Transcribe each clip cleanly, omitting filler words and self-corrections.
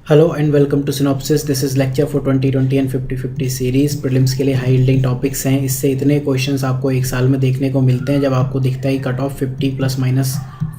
Hello and welcome to synopsis. This is lecture for 2020 and 50-50 series. Prelims के लिए high yielding topics हैं। इससे इतने क्वेश्चंस आपको एक साल में देखने को मिलते हैं जब आपको दिखता है कट ऑफ 50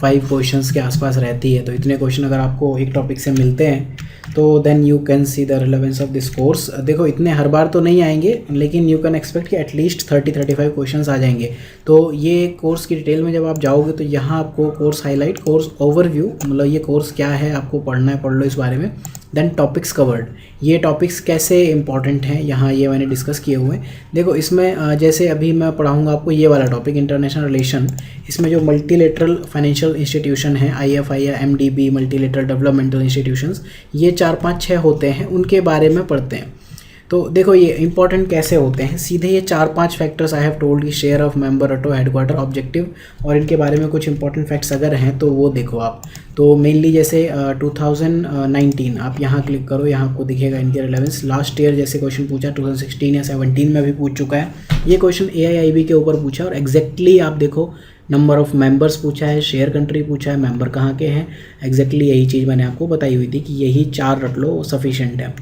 ±5 क्वेश्चंस के आसपास रहती है। तो इतने क्वेश्चन अगर आपको एक टॉपिक से मिलते हैं तो then you can see the relevance of this course. देखो इतने हर बार तो नहीं आएंगे, लेकिन यू कैन एक्सपेक्ट कि एटलीस्ट 30-35 क्वेश्चंस आ जाएंगे। तो ये कोर्स की डिटेल में जब आप जाओगे तो यहाँ आपको कोर्स हाईलाइट, कोर्स ओवरव्यू, मतलब ये कोर्स क्या है, आपको पढ़ना है, पढ़ लो इस बारे में। देन टॉपिक्स कवर्ड, ये टॉपिक्स कैसे इंपॉर्टेंट हैं यहाँ ये मैंने डिस्कस किए हुए हैं। देखो इसमें जैसे अभी मैं पढ़ाऊँगा आपको ये वाला टॉपिक इंटरनेशनल रिलेशन। इसमें जो मल्टीलेटरल फाइनेंशियल इंस्टीट्यूशन है, IFI या MDB, मल्टीलेटरल डेवलपमेंटल इंस्टीट्यूशंस, ये 4-5-6 होते हैं, उनके बारे में पढ़ते हैं। तो देखो ये इंपॉर्टेंट कैसे होते हैं, सीधे ये 4-5 फैक्टर्स आई हैव टोल्ड की share of member auto headquarter objective, और इनके बारे में कुछ इंपॉर्टेंट फैक्ट्स अगर हैं तो वो देखो आप। तो मेनली जैसे 2019 आप यहाँ क्लिक करो, यहाँ आपको दिखेगा इनके रिलेवेंस। लास्ट ईयर जैसे क्वेश्चन पूछा 2016 या 17 में भी पूछ चुका है ये क्वेश्चन, AIIB के ऊपर पूछा, और एग्जैक्टली आप देखो नंबर ऑफ मेंबर्स पूछा है, शेयर कंट्री पूछा है, मेंबर कहाँ के हैं, एग्जैक्टली यही चीज़ मैंने आपको बताई हुई थी कि यही 4 रट लो, सफिशेंट है।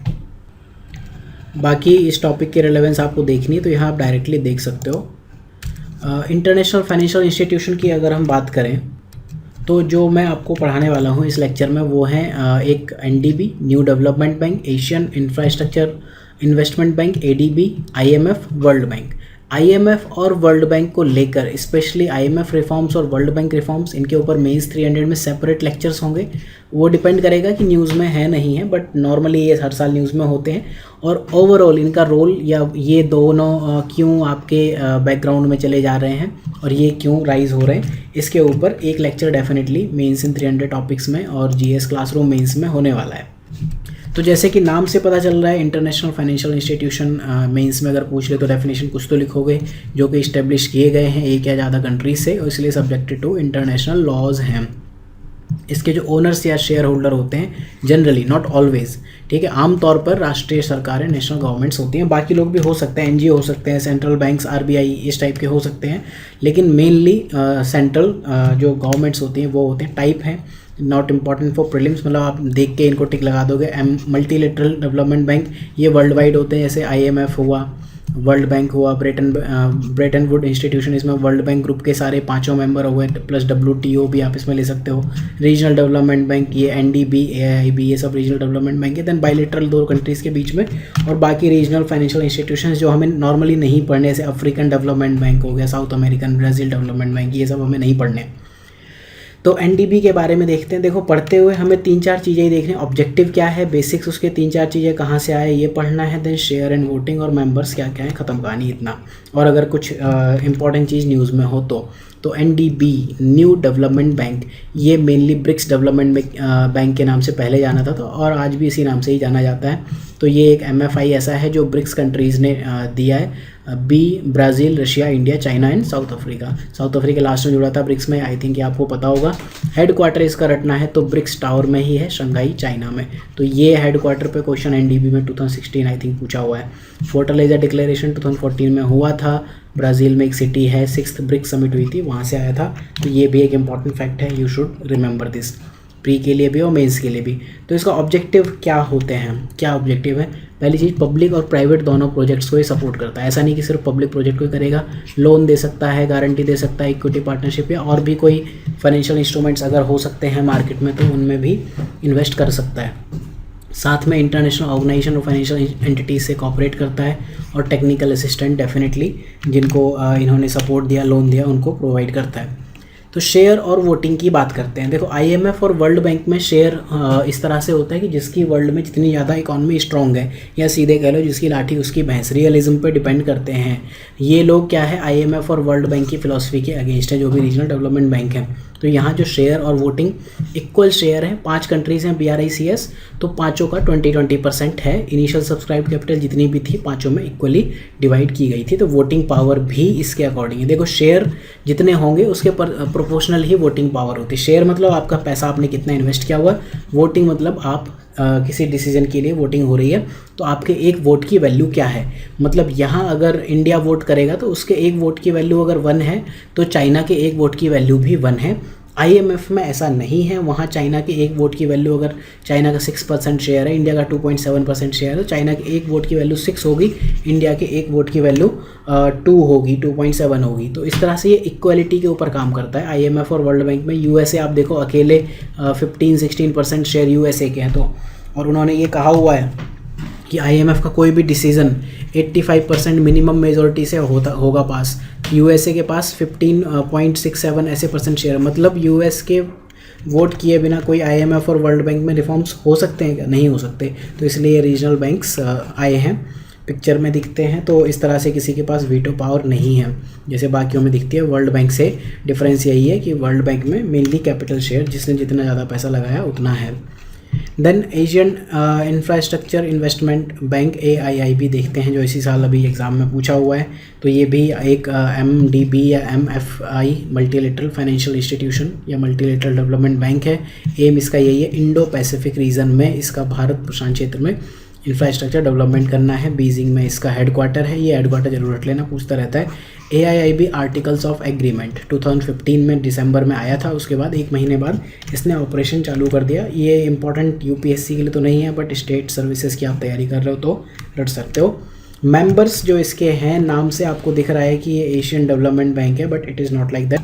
बाकी इस टॉपिक के रिलेवेंस आपको देखनी है तो यहाँ आप डायरेक्टली देख सकते हो। इंटरनेशनल फाइनेंशियल इंस्टीट्यूशन की अगर हम बात करें तो जो मैं आपको पढ़ाने वाला हूँ इस लेक्चर में वो है एक NDB new development bank, Asian infrastructure investment bank ADB, IMF, world bank. IMF और वर्ल्ड बैंक को लेकर स्पेशली IMF रिफॉर्म्स और वर्ल्ड बैंक रिफॉर्म्स, इनके ऊपर मेंस 300 में सेपरेट लेक्चर्स होंगे। वो डिपेंड करेगा कि न्यूज़ में है नहीं है, बट नॉर्मली ये हर साल न्यूज़ में होते हैं। और ओवरऑल इनका रोल या ये दोनों क्यों आपके बैकग्राउंड में चले जा रहे हैं और ये क्यों राइज हो रहे हैं, इसके ऊपर एक लेक्चर डेफिनेटली मेंस इन 300 टॉपिक्स में और GS क्लासरूम मेंस में होने वाला है। तो जैसे कि नाम से पता चल रहा है इंटरनेशनल फाइनेंशियल इंस्टीट्यूशन, मेंस में अगर पूछ ले तो डेफिनेशन कुछ तो लिखोगे, जो कि इस्टेब्लिश किए गए हैं एक या ज़्यादा कंट्रीज से, और इसलिए सब्जेक्टेड टू इंटरनेशनल लॉज हैं। इसके जो ओनर्स या शेयर होल्डर होते हैं जनरली, नॉट ऑलवेज, ठीक है, आमतौर पर राष्ट्रीय सरकारें, नेशनल गवर्नमेंट्स होती हैं। बाकी लोग भी हो सकते हैं, NGO हो सकते हैं, सेंट्रल बैंक्स, RBI इस टाइप के हो सकते हैं, लेकिन मेनली सेंट्रल जो गवर्नमेंट्स होती हैं वो होते हैं, टाइप हैं। नॉट इम्पॉर्टेंट फॉर प्रीलिम्स, मतलब आप देख के इनको टिक लगा दोगे। मल्टीलेटरल डेवलपमेंट बैंक, ये वर्ल्ड वाइड होते हैं, जैसे IMF हुआ, वर्ल्ड बैंक हुआ, ब्रेटन वुड इंस्टीट्यूशन, इसमें वर्ल्ड बैंक ग्रुप के सारे 5 मेंबर हुए, प्लस WTO भी आप इसमें ले सकते हो। रीजनल डेवलपमेंट बैंक, ये NDB, AIIB, ये सब रीजनल डेवलपमेंट बैंक है। देन बायलेटरल 2 कंट्रीज़ के बीच में, और बाकी रीजनल फाइनेंशियल इंस्टीट्यूशन जो हमें नॉर्मली नहीं पढ़ने, जैसे अफ्रीकन डेवलपमेंट बैंक हो गया, south American, Brazil development bank, ये सब हमें नहीं पढ़ने। तो NDB के बारे में देखते हैं। देखो पढ़ते हुए हमें 3-4 चीज़ें ही देखनी है। ऑब्जेक्टिव क्या है, बेसिक्स उसके 3-4 चीज़ें कहाँ से आए ये पढ़ना है। देन शेयर एंड वोटिंग और मेंबर्स क्या क्या है, ख़त्म कहानी इतना। और अगर कुछ इंपॉर्टेंट चीज़ न्यूज़ में हो तो NDB न्यू डेवलपमेंट बैंक, ये मेनली ब्रिक्स डेवलपमेंट बैंक के नाम से पहले जाना था, तो और आज भी इसी नाम से ही जाना जाता है। तो ये एक MFI ऐसा है जो ब्रिक्स कंट्रीज़ ने दिया है। B Brazil, Russia, India, China and south Africa. South Africa last में जुड़ा था ब्रिक्स में, आई थिंक ये आपको पता होगा। हेडक्वार्टर इसका रटना है तो ब्रिक्स टावर में ही है, शंघाई चाइना में। तो ये हेडक्वार्टर पे क्वेश्चन NDB में 2016 आई थिंक पूछा हुआ है। फोर्टलाइजर डिक्लेरेशन 2014 में हुआ था, ब्राज़ील में एक सिटी है, 6th ब्रिक्स समिट हुई थी, वहाँ से आया था। तो ये भी एक इंपॉर्टेंट फैक्ट है, you should remember this, pre के लिए भी और मेंस के लिए भी। तो इसका ऑब्जेक्टिव क्या होते हैं, क्या ऑब्जेक्टिव है? पहली चीज़, पब्लिक और प्राइवेट दोनों प्रोजेक्ट्स को ही सपोर्ट करता है। ऐसा नहीं कि सिर्फ पब्लिक प्रोजेक्ट को ही करेगा, लोन दे सकता है, गारंटी दे सकता है, इक्विटी पार्टनरशिप या और भी कोई फाइनेंशियल इंस्ट्रूमेंट्स अगर हो सकते हैं मार्केट में तो उनमें भी इन्वेस्ट कर सकता है। साथ में इंटरनेशनल ऑर्गेनाइजेशन और फाइनेंशियल एंटिटीज से कॉपरेट करता है, और टेक्निकल असिस्टेंट डेफिनेटली जिनको इन्होंने सपोर्ट दिया, लोन दिया, उनको प्रोवाइड करता है। तो शेयर और वोटिंग की बात करते हैं। देखो IMF और वर्ल्ड बैंक में शेयर इस तरह से होता है कि जिसकी वर्ल्ड में जितनी ज़्यादा इकॉनमी स्ट्रॉन्ग है, या सीधे कह लो जिसकी लाठी उसकी भैंस, रियलिज्म पे डिपेंड करते हैं। ये लोग क्या है, IMF और वर्ल्ड बैंक की फ़िलॉसफी के अगेंस्ट है, जो भी रीजनल डेवलपमेंट बैंक है। तो यहाँ जो शेयर और वोटिंग इक्वल शेयर है, 5 कंट्रीज़ हैं BRICS, तो पाँचों का 20-20% है। इनिशियल सब्सक्राइब कैपिटल जितनी भी थी पाँचों में इक्वली डिवाइड की गई थी। तो वोटिंग पावर भी इसके अकॉर्डिंग है। देखो शेयर जितने होंगे उसके प्रोपोर्शनल ही वोटिंग पावर होती है। शेयर मतलब आपका पैसा आपने कितना इन्वेस्ट किया हुआ, वोटिंग मतलब आप किसी डिसीजन के लिए वोटिंग हो रही है तो आपके एक वोट की वैल्यू क्या है। मतलब यहाँ अगर इंडिया वोट करेगा तो उसके एक वोट की वैल्यू अगर 1 है तो चाइना के एक वोट की वैल्यू भी 1 है। IMF में ऐसा नहीं है, वहाँ चाइना के एक वोट की वैल्यू, अगर चाइना का 6% शेयर है, इंडिया का 2.7% शेयर है, तो चाइना के एक वोट की वैल्यू 6 होगी, इंडिया के एक वोट की वैल्यू 2 होगी, 2.7 होगी। तो इस तरह से ये इक्वलिटी के ऊपर काम करता है IMF और वर्ल्ड बैंक में। USA आप देखो अकेले 15-16% शेयर USA के हैं, तो और उन्होंने ये कहा हुआ है कि IMF का कोई भी डिसीजन 85% मिनिमम मेजॉरिटी से होगा पास। USA के पास 15.67 ऐसे परसेंट शेयर, मतलब US के वोट किए बिना कोई IMF और वर्ल्ड बैंक में रिफॉर्म्स हो सकते हैं क्या? नहीं हो सकते। तो इसलिए रीजनल बैंक्स आए हैं, पिक्चर में दिखते हैं। तो इस तरह से किसी के पास वीटो पावर नहीं है जैसे बाकियों में दिखती है। वर्ल्ड बैंक से डिफरेंस यही है कि वर्ल्ड बैंक में मेनली कैपिटल शेयर, जिसने जितना ज़्यादा पैसा लगाया उतना है। Then Asian infrastructure investment bank AIIB देखते हैं, जो इसी साल अभी एग्ज़ाम में पूछा हुआ है। तो ये भी एक MDB या MFI मल्टीलेटरल फाइनेंशियल इंस्टीट्यूशन या मल्टीलेटरल डेवलपमेंट बैंक है। एम इसका यही है, इंडो पैसिफिक रीजन में इसका भारत प्रशांत क्षेत्र में इंफ्रास्ट्रक्चर डेवलपमेंट करना है। बीजिंग में इसका हेडक्वार्टर है, ये हेडक्वार्टर जरूर रख लेना, पूछता रहता है। AIIB आर्टिकल्स ऑफ एग्रीमेंट 2015 में दिसंबर में आया था, उसके बाद 1 महीने बाद इसने ऑपरेशन चालू कर दिया। ये इंपॉर्टेंट UPSC के लिए तो नहीं है, बट स्टेट सर्विसेज की आप तैयारी कर रहे हो तो रट सकते हो। मेंबर्स जो इसके हैं, नाम से आपको दिख रहा है कि ये एशियन डेवलपमेंट बैंक है, but it is not like that.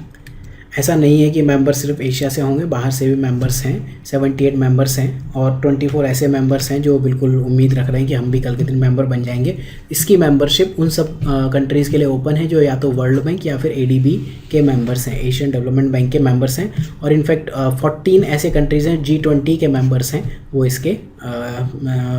ऐसा नहीं है कि मेंबर्स सिर्फ एशिया से होंगे, बाहर से भी मेंबर्स हैं। 78 मेंबर्स हैं और 24 ऐसे मेंबर्स हैं जो बिल्कुल उम्मीद रख रहे हैं कि हम भी कल के दिन मेंबर बन जाएंगे। इसकी मेंबरशिप उन सब कंट्रीज़ के लिए ओपन है जो या तो वर्ल्ड बैंक या फिर ADB के मेंबर्स हैं, एशियन डेवलपमेंट बैंक के मेंबर्स हैं। और इनफैक्ट 14 ऐसे कंट्रीज़ हैं G20 के मेंबर्स हैं, वो इसके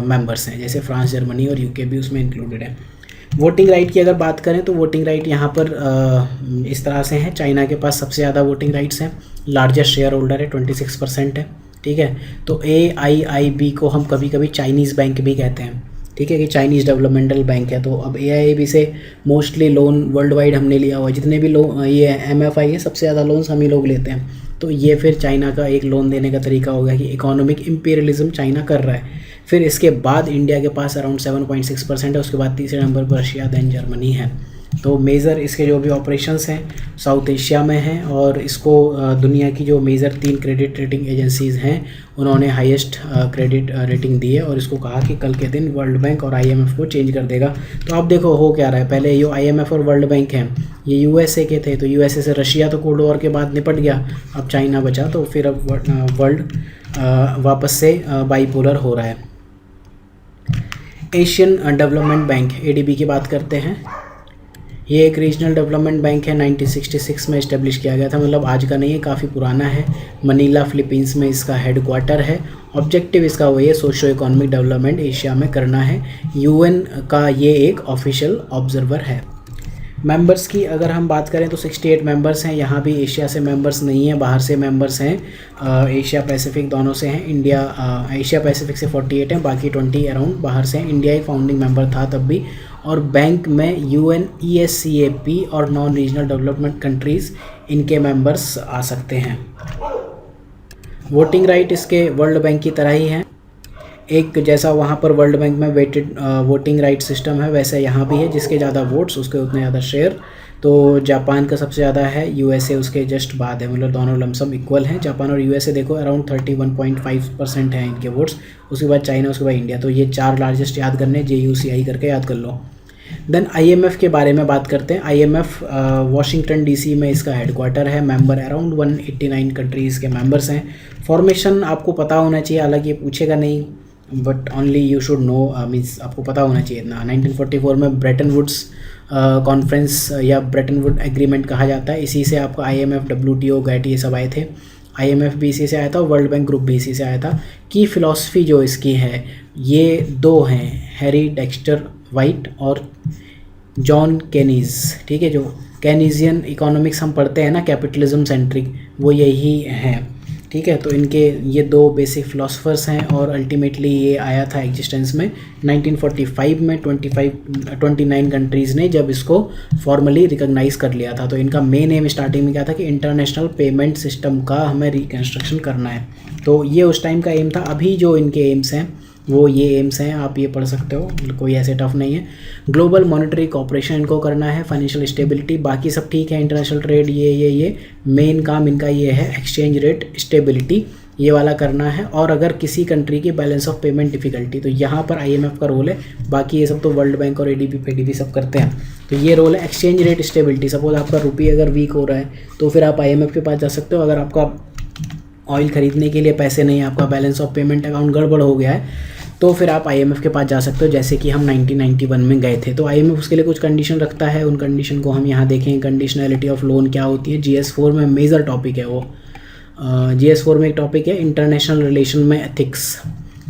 मेंबर्स हैं, जैसे फ्रांस, जर्मनी और UK भी उसमें इंक्लूडेड है। वोटिंग राइट की अगर बात करें तो वोटिंग राइट यहाँ पर इस तरह से है। चाइना के पास सबसे ज़्यादा वोटिंग राइट्स हैं, लार्जेस्ट शेयर होल्डर है, 26% है। ठीक है, तो AIIB को हम कभी कभी चाइनीज़ बैंक भी कहते हैं, ठीक है, कि चाइनीज़ डेवलपमेंटल बैंक है। तो अब AIIB से मोस्टली लोन वर्ल्ड वाइड हमने लिया हुआ है, जितने भी ये MFI है, सबसे ज़्यादा लोन्स हम ही लोग लेते हैं। तो ये फिर चाइना का एक लोन देने का तरीका हो गया कि इकोनॉमिक इम्पीरियलिज्म चाइना कर रहा है। फिर इसके बाद इंडिया के पास अराउंड 7.6% है, उसके बाद तीसरे नंबर पर रशिया, देन जर्मनी है। तो मेजर इसके जो भी ऑपरेशंस हैं साउथ एशिया में हैं, और इसको दुनिया की जो मेजर 3 क्रेडिट रेटिंग एजेंसीज़ हैं उन्होंने हाईएस्ट क्रेडिट रेटिंग दी है, और इसको कहा कि कल के दिन वर्ल्ड बैंक और IMF को चेंज कर देगा। तो आप देखो हो क्या रहा है, पहले ये IMF और वर्ल्ड बैंक हैं ये USA के थे, तो USA से रशिया तो कोल्ड वॉर के बाद निपट गया, अब चाइना बचा, तो फिर अब वर्ल्ड वापस से बाईपोलर हो रहा है। एशियन डेवलपमेंट बैंक ADB की बात करते हैं। ये एक रीजनल डेवलपमेंट बैंक है, 1966 में इस्टेब्लिश किया गया था, मतलब आज का नहीं है, काफ़ी पुराना है। मनीला फिलीपींस में इसका हेडक्वार्टर है। ऑब्जेक्टिव इसका वही है, सोशो इकोनॉमिक डेवलपमेंट एशिया में करना है। UN का ये एक ऑफिशियल ऑब्जर्वर है। मेंबर्स की अगर हम बात करें तो 68 मेंबर्स हैं, यहाँ भी एशिया से मेंबर्स नहीं हैं, बाहर से मेंबर्स हैं, एशिया पैसिफिक दोनों से हैं। एशिया पैसिफिक से 48 हैं, बाकी 20 अराउंड बाहर से हैं। इंडिया एक फाउंडिंग मेंबर था तब भी। और बैंक में UN, ESCAP और नॉन रीजनल डेवलपमेंट कंट्रीज़ इनके मेंबर्स आ सकते हैं। वोटिंग राइट इसके वर्ल्ड बैंक की तरह ही है, एक जैसा वहाँ पर वर्ल्ड बैंक में वेटेड वोटिंग राइट सिस्टम है, वैसे यहाँ भी है, जिसके ज़्यादा वोट्स उसके उतने ज़्यादा शेयर। तो जापान का सबसे ज़्यादा है, USA उसके जस्ट बाद है, मतलब दोनों लमसम इक्वल हैं। जापान और USA देखो अराउंड 31.5% हैं इनके वोट्स, उसके बाद चाइना, उसके बाद इंडिया। तो ये 4 लार्जेस्ट याद करने, JUCI करके याद कर लो। देन IMF के बारे में बात करते हैं। IMF वाशिंगटन DC में इसका हेडक्वार्टर है। मेंबर अराउंड 189 कंट्रीज़ के मेंबर्स हैं। फॉर्मेशन आपको पता होना चाहिए, हालांकि ये पूछेगा नहीं, but only you should know, means आपको पता होना चाहिए इतना। 1944 में ब्रेटन वुड्स कॉन्फ्रेंस या ब्रेटन वुड एग्रीमेंट कहा जाता है, इसी से आपको IMF, WTO, GATT ये सब आए थे। IMF भी इसी से आया था, वर्ल्ड बैंक ग्रुप भी इसी से आया था। की फ़िलॉसफी जो इसकी है, ये 2 हैं, हैरी डेक्स्टर वाइट और जॉन केनीज़, ठीक है, जो केनीजियन इकोनॉमिक्स हम पढ़ते हैं ना, कैपिटलिज्म सेंट्रिक, वो यही हैं, ठीक है। तो इनके ये 2 बेसिक फ़िलासफ़र्स हैं, और अल्टीमेटली ये आया था एग्जिस्टेंस में 1945 में 29 कंट्रीज़ ने जब इसको फॉर्मली रिकॉग्नाइज़ कर लिया था। तो इनका मेन एम स्टार्टिंग में क्या था कि इंटरनेशनल पेमेंट सिस्टम का हमें रिकन्स्ट्रक्शन करना है, तो ये उस टाइम का एम था। अभी जो इनके एम्स हैं वो ये एम्स हैं, आप ये पढ़ सकते हो, कोई ऐसे टफ नहीं है। ग्लोबल मॉनेटरी कॉपरेशन इनको करना है, फाइनेंशियल स्टेबिलिटी, बाकी सब ठीक है, इंटरनेशनल ट्रेड ये मेन काम इनका ये है, एक्सचेंज रेट स्टेबिलिटी ये वाला करना है। और अगर किसी कंट्री की बैलेंस ऑफ पेमेंट डिफिकल्टी, तो यहाँ पर IMF का रोल है, बाकी ये सब तो वर्ल्ड बैंक और ADB PDB सब करते हैं। तो ये रोल है एक्सचेंज रेट स्टेबिलिटी। सपोज आपका रुपये अगर वीक हो रहा है तो फिर आप IMF के पास जा सकते हो। अगर आपका ऑयल ख़रीदने के लिए पैसे नहीं है, आपका बैलेंस ऑफ पेमेंट अकाउंट गड़बड़ हो गया है, तो फिर आप IMF के पास जा सकते हो, जैसे कि हम 1991 में गए थे। तो IMF उसके लिए कुछ कंडीशन रखता है, उन कंडीशन को हम यहाँ देखें। कंडीशनैलिटी ऑफ लोन क्या होती है, GS4 में मेजर टॉपिक है वो। GS4 में एक टॉपिक है इंटरनेशनल रिलेशन में एथिक्स,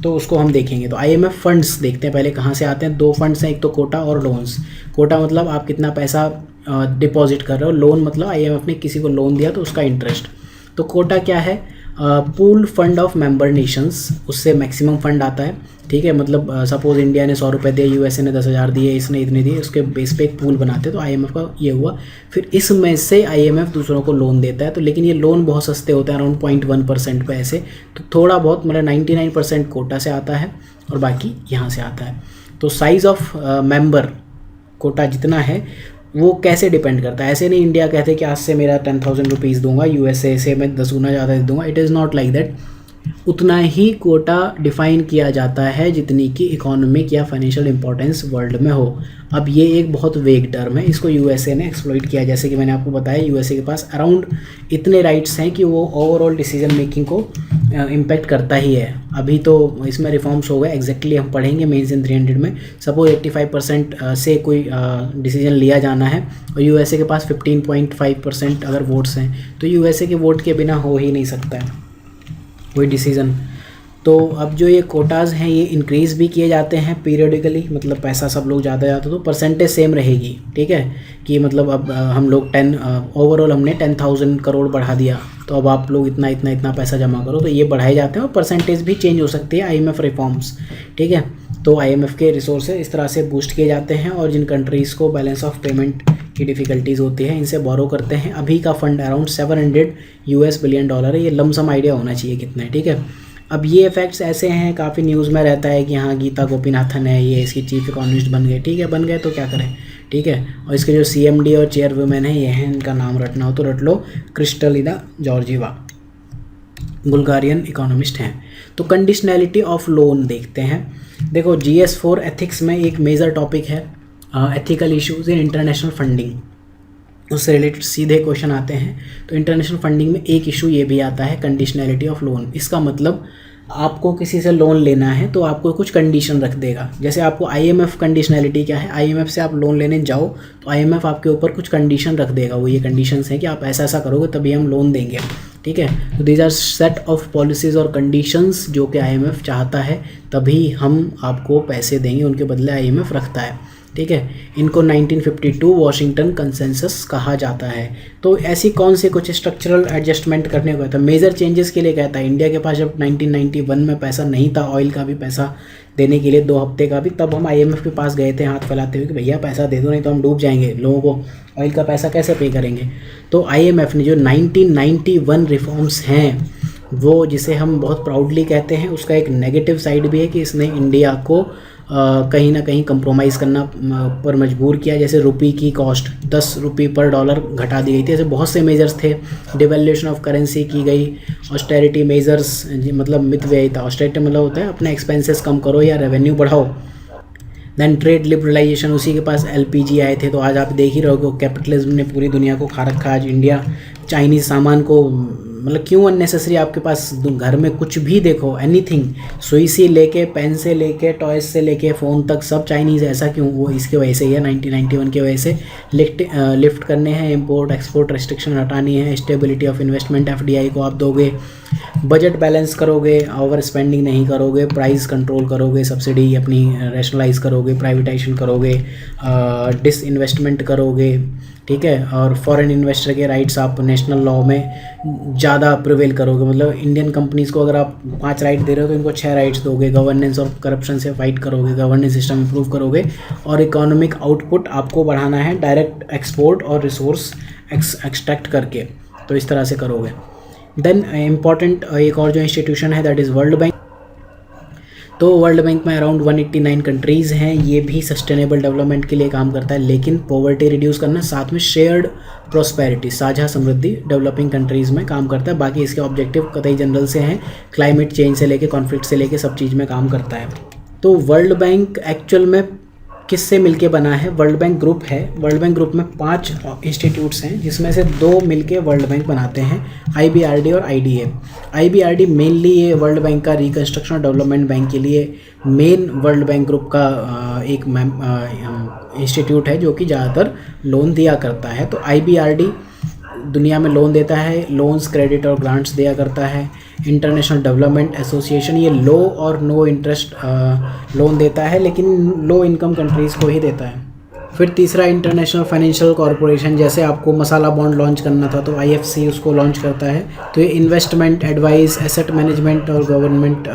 तो उसको हम देखेंगे। तो IMF फंड्स देखते हैं पहले कहाँ से आते हैं। दो फंड्स हैं, एक तो कोटा और लोन्स। कोटा मतलब आप कितना पैसा डिपॉजिट कर रहे हो, लोन मतलब IMF ने किसी को लोन दिया तो उसका इंटरेस्ट। तो कोटा क्या है, pool fund of member Nations, उससे मैक्सिमम फंड आता है, ठीक है। मतलब सपोज इंडिया ने 100 रुपये दिए, USA ने 10,000 दिए, इसने इतने दिए, उसके बेस पे एक पूल बनाते हैं। तो IMF का ये हुआ। फिर इसमें से IMF दूसरों को लोन देता है। तो लेकिन ये लोन बहुत सस्ते होते हैं, अराउंड 0.1% पे ऐसे। तो थोड़ा बहुत मतलब 99% कोटा से आता है और बाकी यहाँ से आता है। तो साइज़ ऑफ मेंबर कोटा जितना है वो कैसे डिपेंड करता है। ऐसे नहीं इंडिया कहते कि आज से मेरा 10,000 रुपीज़ दूंगा, USA से मैं 10 गुना ज़्यादा दूंगा। It is not like that. उतना ही कोटा डिफाइन किया जाता है जितनी की इकोनॉमिक या फाइनेंशियल इंपॉर्टेंस वर्ल्ड में हो। अब ये एक बहुत वेग टर्म है, इसको USA ने एक्सप्लॉइट किया। जैसे कि मैंने आपको बताया, USA के पास अराउंड इतने राइट्स हैं कि वो ओवरऑल डिसीजन मेकिंग को इम्पेक्ट करता ही है। अभी तो इसमें रिफॉर्म्स हो गए, एग्जैक्टली हम पढ़ेंगे मेंस इन 300 में। सपोज 85% से कोई डिसीजन लिया जाना है और USA के पास 15.5% अगर वोट्स हैं, तो USA के वोट के बिना हो ही नहीं सकता है कोई डिसीज़न। तो अब जो ये कोटाज़ हैं ये इंक्रीज़ भी किए जाते हैं पीरियडिकली, मतलब पैसा सब लोग ज़्यादा जाता तो परसेंटेज सेम रहेगी, ठीक है। कि मतलब अब हम लोग ओवरऑल हमने 10,000 करोड़ बढ़ा दिया, तो अब आप लोग इतना इतना इतना पैसा जमा करो, तो ये बढ़ाए जाते हैं और परसेंटेज भी चेंज हो सकती है IMF रिफॉर्म्स, ठीक है। तो IMF के रिसोर्सेज इस तरह से बूस्ट किए जाते हैं और जिन कंट्रीज़ को बैलेंस ऑफ पेमेंट की डिफ़िकल्टीज़ होती है इनसे बोरो करते हैं। अभी का फंड अराउंड $700 बिलियन है। ये लमसम आइडिया होना चाहिए कितना है, ठीक है। अब ये इफेक्ट्स ऐसे हैं, काफ़ी न्यूज़ में रहता है कि हाँ गीता गोपीनाथन है, ये इसकी चीफ इकोनॉमिस्ट बन गए, ठीक है, बन गए तो क्या करें, ठीक है। और इसके जो CMD और चेयरवुमेन है ये हैं, इनका नाम रटना हो तो रट लो, क्रिस्टलिना जॉर्जीवा, बुल्गारियन इकोनॉमिस्ट हैं। तो कंडीशनैलिटी ऑफ लोन देखते हैं। देखो GS4 एथिक्स में एक मेजर टॉपिक है ethical issues in international funding, उससे रिलेटेड सीधे क्वेश्चन आते हैं। तो इंटरनेशनल फंडिंग में एक इशू ये भी आता है कंडीशनैलिटी ऑफ लोन। इसका मतलब आपको किसी से लोन लेना है तो आपको कुछ कंडीशन रख देगा। जैसे आपको IMF कंडीशनैलिटी क्या है, IMF से आप लोन लेने जाओ तो IMF आपके ऊपर कुछ कंडीशन रख देगा। वो ये कंडीशंस हैं कि आप ऐसा ऐसा करोगे तभी हम लोन देंगे, ठीक है। तो these are set of policies और कंडीशंस जो कि IMF चाहता है तभी हम आपको पैसे देंगे, उनके बदले IMF रखता है, ठीक है। इनको 1952 वॉशिंगटन कंसेंसस कहा जाता है। तो ऐसी कौन सी कुछ स्ट्रक्चरल एडजस्टमेंट करने को कहता है, मेजर चेंजेस के लिए कहता है। इंडिया के पास जब 1991 में पैसा नहीं था, ऑयल का भी पैसा देने के लिए 2 हफ्ते का भी, तब हम IMF के पास गए थे हाथ फैलाते हुए कि भैया पैसा दे दो नहीं तो हम डूब जाएंगे, लोगों को ऑयल का पैसा कैसे पे करेंगे। तो IMF ने जो 1991 रिफॉर्म्स हैं वो, जिसे हम बहुत प्राउडली कहते हैं, उसका एक नेगेटिव साइड भी है कि इसने इंडिया को कहीं ना कहीं कंप्रोमाइज़ करना पर मजबूर किया। जैसे रुपये की कॉस्ट 10 रुपये पर डॉलर घटा दी गई थी। ऐसे बहुत से मेजर्स थे, डिवैल्यूएशन ऑफ करेंसी की गई, ऑस्टेरिटी मेजर्स, मतलब मितव्ययी था। ऑस्टेरिटी मतलब होता है अपने एक्सपेंसेस कम करो या रेवेन्यू बढ़ाओ। देन ट्रेड लिबरलाइजेशन, उसी के पास LPG आए थे। तो आज आप देख ही रहो कि कैपिटलिज्म ने पूरी दुनिया को खा रखा। आज इंडिया चाइनीज़ सामान को, मतलब क्यों अननेसेसरी आपके पास घर में कुछ भी देखो, एनीथिंग, सुई से लेके पेन से लेके टॉयज से लेके फ़ोन तक सब चाइनीज़। ऐसा क्यों? वो इसके वजह से ही है, 1991 की वजह से। लिफ्ट करने हैं, इंपोर्ट एक्सपोर्ट रेस्ट्रिक्शन हटानी है, स्टेबिलिटी ऑफ इन्वेस्टमेंट FDI को आप दोगे, बजट बैलेंस करोगे, ओवर स्पेंडिंग नहीं करोगे, प्राइस कंट्रोल करोगे, सब्सिडी अपनी रैशनलाइज करोगे, प्राइवेटाइजेशन करोगे, डिस इन्वेस्टमेंट करोगे, ठीक है। और फॉरेन इन्वेस्टर के राइट्स आप नेशनल लॉ में ज़्यादा प्रिवेल करोगे। मतलब इंडियन कंपनीज़ को अगर आप 5 राइट दे रहे हो तो इनको 6 राइट्स दोगे। गवर्नेंस और करप्शन से फाइट करोगे, गवर्नेंस सिस्टम इंप्रूव करोगे और इकोनॉमिक आउटपुट आपको बढ़ाना है डायरेक्ट एक्सपोर्ट और रिसोर्स एक्सट्रैक्ट करके, तो इस तरह से करोगे। देन इम्पॉर्टेंट एक और जो इंस्टीट्यूशन है दैट इज़ वर्ल्ड बैंक। तो वर्ल्ड बैंक में अराउंड 189 कंट्रीज़ हैं। ये भी सस्टेनेबल डेवलपमेंट के लिए काम करता है, लेकिन पॉवर्टी रिड्यूस करना, साथ में शेयर्ड प्रॉस्पेरिटी, साझा समृद्धि डेवलपिंग कंट्रीज़ में काम करता है। बाकी इसके ऑब्जेक्टिव कतई जनरल से हैं, क्लाइमेट चेंज से लेके कॉन्फ्लिक्ट से लेके सब चीज़ में काम करता है। तो वर्ल्ड बैंक एक्चुअल में किससे मिलके बना है? वर्ल्ड बैंक ग्रुप है। वर्ल्ड बैंक ग्रुप में 5 इंस्टीट्यूट्स हैं, जिसमें से 2 मिलके वर्ल्ड बैंक बनाते हैं, IBRD और IDA। IBRD मेनली ये वर्ल्ड बैंक का रिकन्स्ट्रक्शन और डेवलपमेंट बैंक के लिए मेन वर्ल्ड बैंक ग्रुप का एक इंस्टीट्यूट है जो कि ज़्यादातर लोन दिया करता है। तो IBRD दुनिया में लोन देता है, लोन्स, क्रेडिट और ग्रांट्स दिया करता है। इंटरनेशनल डेवलपमेंट एसोसिएशन ये लो और नो इंटरेस्ट लोन देता है, लेकिन लो इनकम कंट्रीज़ को ही देता है। फिर तीसरा इंटरनेशनल फाइनेंशियल कॉरपोरेशन, जैसे आपको मसाला बॉन्ड लॉन्च करना था तो IFC उसको लॉन्च करता है। तो ये इन्वेस्टमेंट, एडवाइस, एसेट मैनेजमेंट और गवर्नमेंट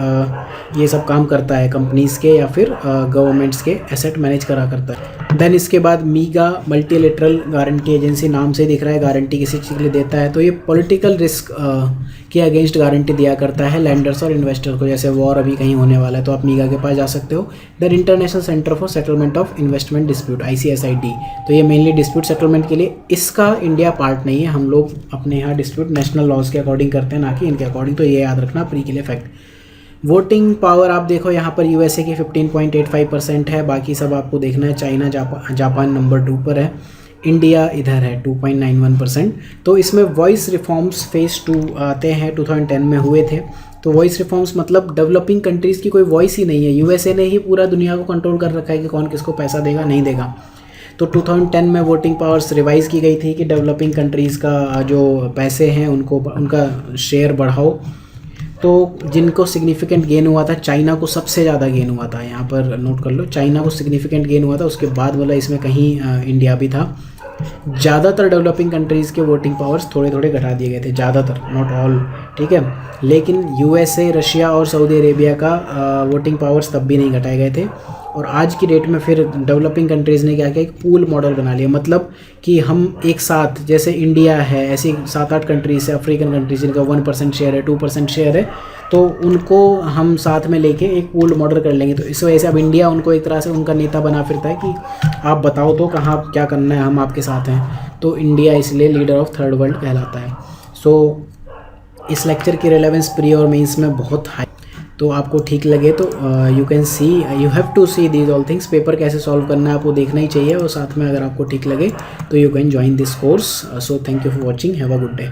ये सब काम करता है कंपनीज़ के या फिर गवर्नमेंट्स के एसेट मैनेज करा करता है। देन इसके बाद मीगा, मल्टीलेटरल गारंटी एजेंसी, नाम से दिख रहा है गारंटी किसी चीज़ के लिए देता है। तो ये पॉलिटिकल रिस्क के अगेंस्ट गारंटी दिया करता है लैंडर्स और इन्वेस्टर को। जैसे वॉर अभी कहीं होने वाला है तो आप मीगा के पास जा सकते हो। Then international centre for settlement of investment dispute, ICSID, तो ये मेनली डिस्प्यूट सेटलमेंट के लिए। इसका इंडिया पार्ट नहीं है, हम लोग अपने यहाँ डिस्प्यूट नेशनल लॉज के अकॉर्डिंग करते हैं, ना कि इनके अकॉर्डिंग। तो ये याद रखना प्री के लिए फैक्ट। वोटिंग पावर आप देखो यहाँ पर USA की 15.85% है, बाकी सब आपको देखना है। चाइना, जापान नंबर 2 पर है, इंडिया इधर है 2.91%। तो इसमें वॉइस रिफॉर्म्स फेज़ 2 आते हैं, 2010 में हुए थे। तो वॉइस रिफॉर्म्स मतलब डेवलपिंग कंट्रीज़ की कोई वॉइस ही नहीं है। USA ने ही पूरा दुनिया को कंट्रोल कर रखा है कि कौन किसको पैसा देगा नहीं देगा। तो 2010 में वोटिंग पावर्स रिवाइज़ की गई थी कि डेवलपिंग कंट्रीज़ का जो पैसे हैं उनको, उनका शेयर बढ़ाओ। तो जिनको सिग्निफिकेंट गेन हुआ था, चाइना को सबसे ज़्यादा गेन हुआ था, यहाँ पर नोट कर लो, चाइना को सिग्निफिकेंट गेन हुआ था। उसके बाद वाला इसमें कहीं इंडिया भी था। ज़्यादातर डेवलपिंग कंट्रीज़ के वोटिंग पावर्स थोड़े थोड़े घटा दिए गए थे, ज़्यादातर, नॉट ऑल, ठीक है। लेकिन USA, रशिया और सऊदी अरेबिया का वोटिंग पावर्स तब भी नहीं घटाए गए थे। और आज की डेट में फिर डेवलपिंग कंट्रीज़ ने क्या किया, एक पूल मॉडल बना लिया। मतलब कि हम एक साथ, जैसे इंडिया है, ऐसी 7-8 कंट्रीज़ है, अफ्रीकन कंट्रीज़ जिनका 1% शेयर है, 2% शेयर है, तो उनको हम साथ में लेके एक पूल मॉडल कर लेंगे। तो इस वजह से अब इंडिया उनको एक तरह से उनका नेता बना फिरता है कि आप बताओ तो कहाँ क्या करना है, हम आपके साथ हैं। तो इंडिया इसलिए लीडर ऑफ थर्ड वर्ल्ड कहलाता है। सो इस लेक्चर की रेलेवेंस प्री और मेंस में बहुत हाई। तो आपको ठीक लगे तो you can see, you have to see these all things. Paper कैसे सॉल्व करना है आपको देखना ही चाहिए, और साथ में अगर आपको ठीक लगे तो you can join this course. So thank you for watching, have a good day.